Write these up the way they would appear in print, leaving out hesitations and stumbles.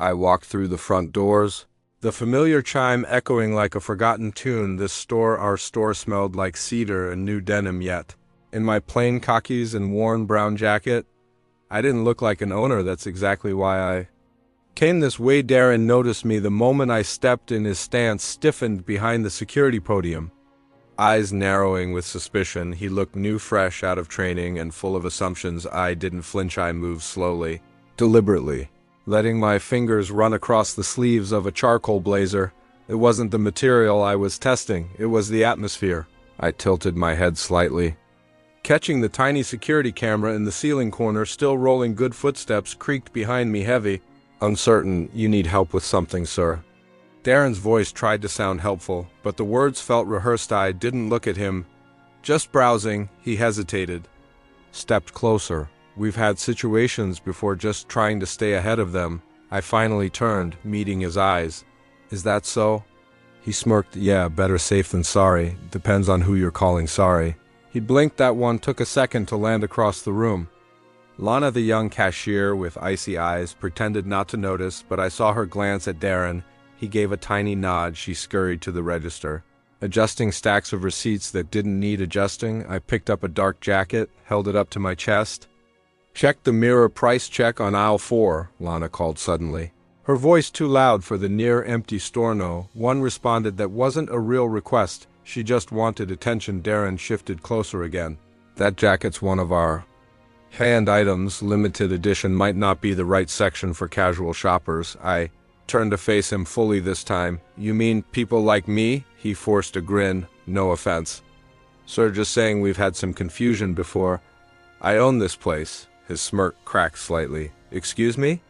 I walked through the front doors, the familiar chime echoing like a forgotten tune. Our store smelled like cedar and new denim yet. In my plain khakis and worn brown jacket, I didn't look like an owner. That's exactly why I came this way. Darren noticed me the moment I stepped in. His stance stiffened behind the security podium. Eyes narrowing with suspicion, he looked new, fresh out of training and full of assumptions. I didn't flinch. I moved slowly, deliberately, letting my fingers run across the sleeves of a charcoal blazer. It wasn't the material I was testing, it was the atmosphere. I tilted my head slightly, catching the tiny security camera in the ceiling corner still rolling. Good footsteps creaked behind me, heavy, uncertain. "You need help with something, sir?" Darren's voice tried to sound helpful, but the words felt rehearsed. I didn't look at him. "Just browsing." He hesitated, stepped closer. "We've had situations before, just trying to stay ahead of them." I finally turned, meeting his eyes. "Is that so?" He smirked. "Yeah, better safe than sorry. Depends on who you're calling sorry." He blinked. That one took a second to land across the room. Lana, the young cashier with icy eyes, pretended not to notice, but I saw her glance at Darren. He gave a tiny nod. She scurried to the register, adjusting stacks of receipts that didn't need adjusting. I picked up a dark jacket, held it up to my chest. "Check the mirror price check on aisle 4, Lana called suddenly, her voice too loud for the near-empty store. No one responded. That wasn't a real request. She just wanted attention. Darren shifted closer again. "That jacket's one of our hand items, limited edition. Might not be the right section for casual shoppers." I turned to face him fully this time. "You mean people like me?" He forced a grin. "No offense, sir, just saying we've had some confusion before. I own this place." His smirk cracked slightly. "Excuse me?"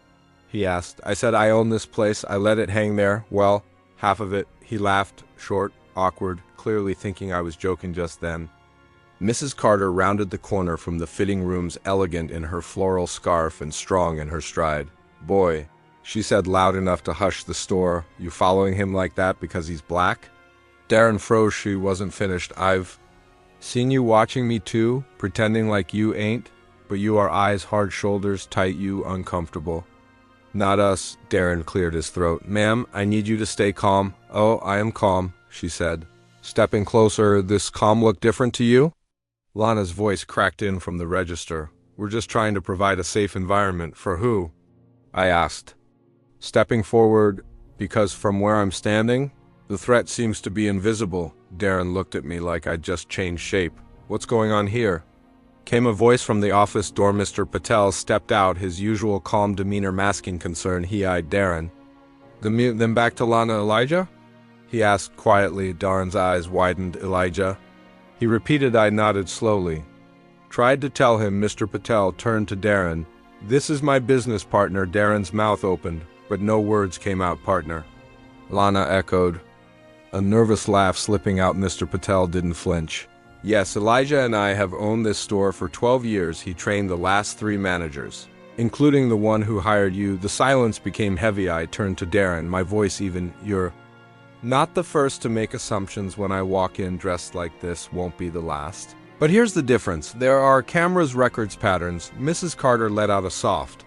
he asked. I said I own this place. I let it hang there. Well, half of it. He laughed, short, awkward, clearly thinking I was joking just then. Mrs. Carter rounded the corner from the fitting rooms, elegant in her floral scarf and strong in her stride. "Boy," she said loud enough to hush the store. "You following him like that because he's black?" Darren froze. She wasn't finished. "I've seen you watching me too, pretending like you ain't, but you are eyes, hard shoulders, tight, you uncomfortable." "Not us." Darren cleared his throat. "Ma'am, I need you to stay calm." "Oh, I am calm," she said, stepping closer. "This calm look different to you?" Lana's voice cracked in from the register. "We're just trying to provide a safe environment." "For who?" I asked, stepping forward. "Because from where I'm standing, the threat seems to be invisible." Darren looked at me like I'd just changed shape. "What's going on here?" Came a voice from the office door. Mr. Patel stepped out, his usual calm demeanor masking concern. He eyed Darren. Then back to Lana." "Elijah?" he asked quietly. Darren's eyes widened. "Elijah?" he repeated. I nodded slowly. Tried to tell him. Mr. Patel turned to Darren. "This is my business partner." Darren's mouth opened, but no words came out. "Partner?" Lana echoed, a nervous laugh slipping out. Mr. Patel didn't flinch. "Yes, Elijah and I have owned this store for 12 years. He trained the last 3 managers, including the one who hired you." The silence became heavy. I turned to Darren, my voice even. "You're not the first to make assumptions. When I walk in dressed like this, won't be the last. But here's the difference. There are cameras, records, patterns." Mrs. Carter let out a soft,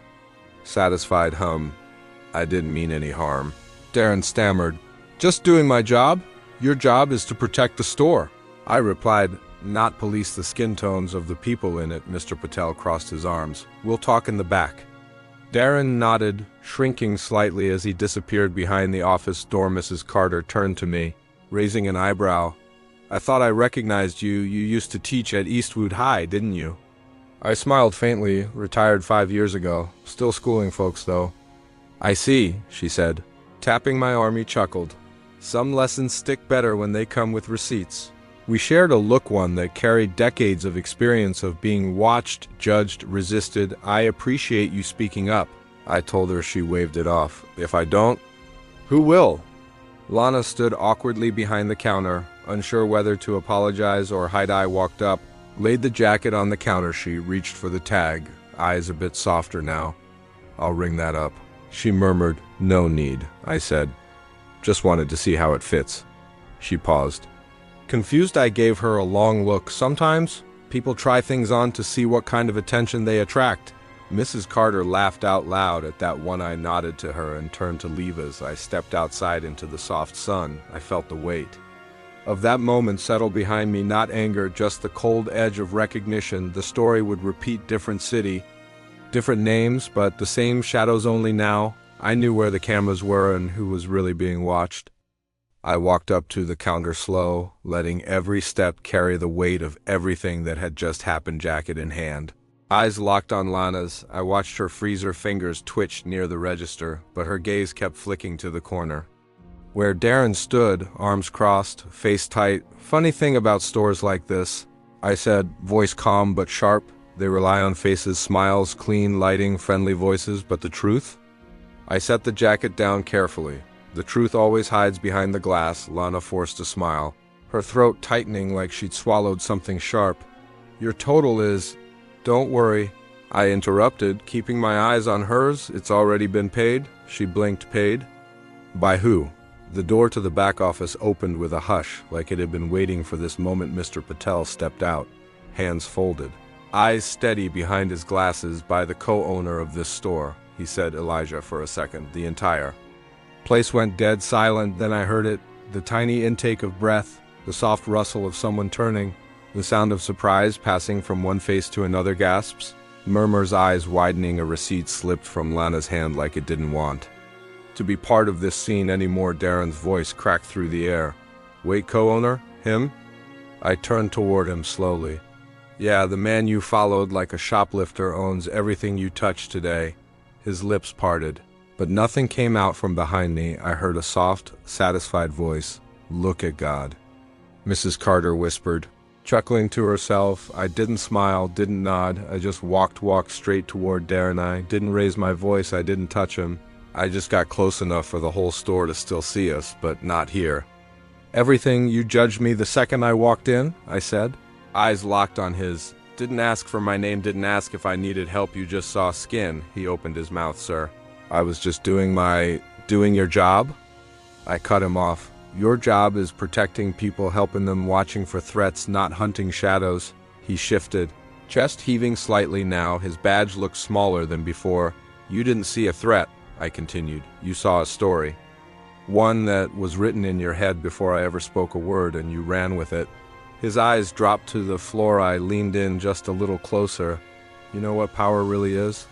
satisfied hum. "I didn't mean any harm." Darren stammered. "Just doing my job. Your job is to protect the store." I replied, "Not police the skin tones of the people in it." Mr. Patel crossed his arms. "We'll talk in the back." Darren nodded, shrinking slightly as he disappeared behind the office door. Mrs. Carter turned to me, raising an eyebrow. "I thought I recognized you. You used to teach at Eastwood High, didn't you?" I smiled faintly. "Retired 5 years ago. Still schooling folks, though." "I see," she said, tapping my arm. He chuckled. "Some lessons stick better when they come with receipts." We shared a look, one that carried decades of experience of being watched, judged, resisted. "I appreciate you speaking up," I told her. She waved it off. "If I don't, who will?" Lana stood awkwardly behind the counter, unsure whether to apologize or hide. I walked up, laid the jacket on the counter. She reached for the tag, eyes a bit softer now. "I'll ring that up." She murmured. "No need," I said. "Just wanted to see how it fits." She paused. Confused, I gave her a long look. Sometimes people try things on to see what kind of attention they attract. Mrs. Carter laughed out loud at that one. I nodded to her and turned to leave. As I stepped outside into the soft sun, I felt the weight of that moment settle behind me, not anger, just the cold edge of recognition. The story would repeat, different city, different names, but the same shadows. Only now I knew where the cameras were and who was really being watched. I walked up to the counter slow, letting every step carry the weight of everything that had just happened, jacket in hand. Eyes locked on Lana's, I watched her freeze. Her fingers twitched near the register, but her gaze kept flicking to the corner where Darren stood, arms crossed, face tight. Funny thing about stores like this, I said, voice calm but sharp. They rely on faces, smiles, clean lighting, friendly voices, but the truth? I set the jacket down carefully. The truth always hides behind the glass. Lana forced a smile, her throat tightening like she'd swallowed something sharp. Your total is... Don't worry, I interrupted, keeping my eyes on hers. It's already been paid. She blinked. Paid? By who? The door to the back office opened with a hush, like it had been waiting for this moment. Mr. Patel stepped out, hands folded, eyes steady behind his glasses. By the co-owner of this store, he said. Elijah. For a second, the entire place went dead silent. Then I heard it, the tiny intake of breath, the soft rustle of someone turning, the sound of surprise passing from one face to another. Gasps, murmurs, eyes widening. A receipt slipped from Lana's hand like it didn't want to be part of this scene anymore. Darren's voice cracked through the air. Wait, co-owner? Him? I turned toward him slowly. Yeah, the man you followed like a shoplifter owns everything you touched today. His lips parted, but nothing came out from behind me. I heard a soft, satisfied voice. Look at God, Mrs. Carter whispered, chuckling to herself. I didn't smile, didn't nod. I just walked straight toward Darren. I didn't raise my voice. I didn't touch him. I just got close enough for the whole store to still see us, but not here. Everything. You judged me the second I walked in, I said, eyes locked on his. Didn't ask for my name, didn't ask if I needed help. You just saw skin. He opened his mouth. Sir, I was just doing your job? I cut him off. Your job is protecting people, helping them, watching for threats, not hunting shadows. He shifted, chest heaving slightly now. His badge looked smaller than before. You didn't see a threat, I continued. You saw a story. One that was written in your head before I ever spoke a word, and you ran with it. His eyes dropped to the floor. I leaned in just a little closer. You know what power really is?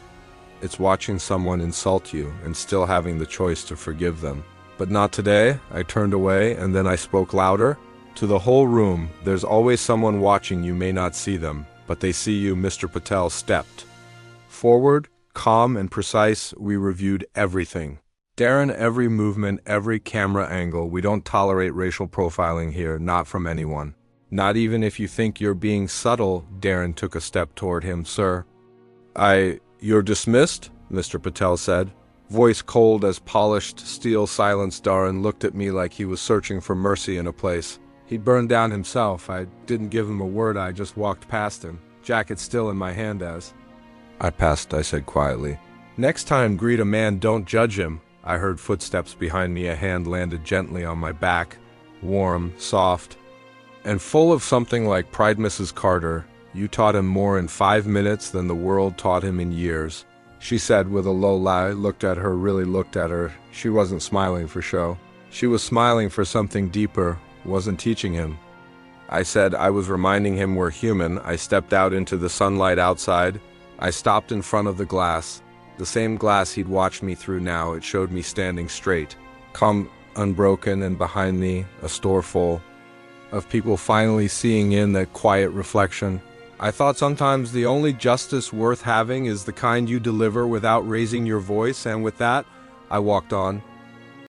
It's watching someone insult you and still having the choice to forgive them. But not today. I turned away, and then I spoke louder. To the whole room, there's always someone watching. You may not see them, but they see you. Mr. Patel stepped forward, calm and precise. We reviewed everything. Darren, every movement, every camera angle. We don't tolerate racial profiling here, not from anyone. Not even if you think you're being subtle. Darren took a step toward him. Sir, you're dismissed, Mr. Patel said. Voice cold as polished steel. Silence. Darren looked at me like he was searching for mercy in a place he'd burned down himself. I didn't give him a word. I just walked past him, jacket still in my hand. As I passed, I said quietly, next time greet a man, don't judge him. I heard footsteps behind me. A hand landed gently on my back, warm, soft, and full of something like pride. Mrs. Carter, you taught him more in 5 minutes than the world taught him in years, she said with a low lie. Looked at her, really looked at her. She wasn't smiling for show. She was smiling for something deeper. Wasn't teaching him. I said I was reminding him we're human. I stepped out into the sunlight outside. I stopped in front of the glass. The same glass he'd watched me through now. It showed me standing straight, calm, unbroken, and behind me, a store full of people finally seeing in that quiet reflection. I thought sometimes the only justice worth having is the kind you deliver without raising your voice, and with that, I walked on.